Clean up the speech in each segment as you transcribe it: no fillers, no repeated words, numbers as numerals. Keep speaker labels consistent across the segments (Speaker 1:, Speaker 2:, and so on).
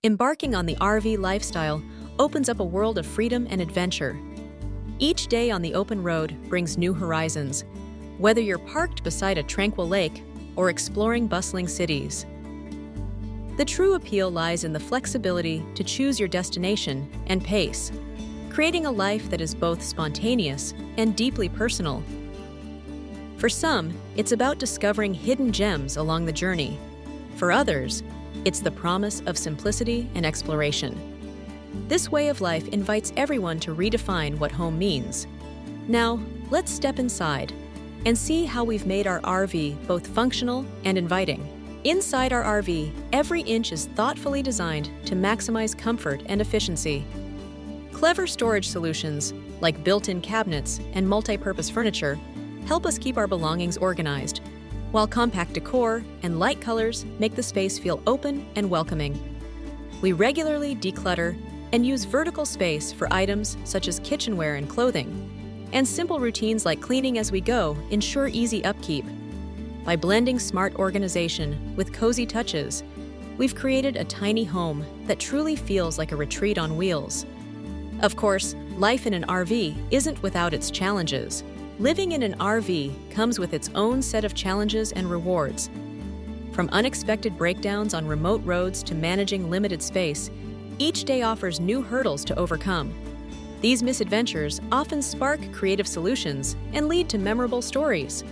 Speaker 1: Embarking on the RV lifestyle opens up a world of freedom and adventure. Each day on the open road brings new horizons, whether you're parked beside a tranquil lake or exploring bustling cities. The true appeal lies in the flexibility to choose your destination and pace, creating a life that is both spontaneous and deeply personal. For some, it's about discovering hidden gems along the journey. For others, it's the promise of simplicity and exploration. This way of life invites everyone to redefine what home means. Now, let's step inside and see how we've made our RV both functional and inviting. Inside our RV, every inch is thoughtfully designed to maximize comfort and efficiency. Clever storage solutions, like built-in cabinets and multi-purpose furniture, help us keep our belongings organized, while compact decor and light colors make the space feel open and welcoming. We regularly declutter and use vertical space for items such as kitchenware and clothing, and simple routines like cleaning as we go ensure easy upkeep. By blending smart organization with cozy touches, we've created a tiny home that truly feels like a retreat on wheels. Of course, life in an RV isn't without its challenges. Living in an RV comes with its own set of challenges and rewards. From unexpected breakdowns on remote roads to managing limited space, each day offers new hurdles to overcome. These misadventures often spark creative solutions and lead to memorable stories.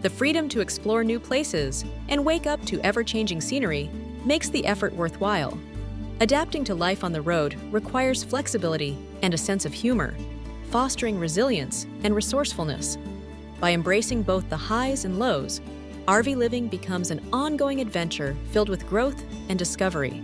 Speaker 1: The freedom to explore new places and wake up to ever-changing scenery makes the effort worthwhile. Adapting to life on the road requires flexibility and a sense of humor, fostering resilience and resourcefulness. By embracing both the highs and lows, RV living becomes an ongoing adventure filled with growth and discovery.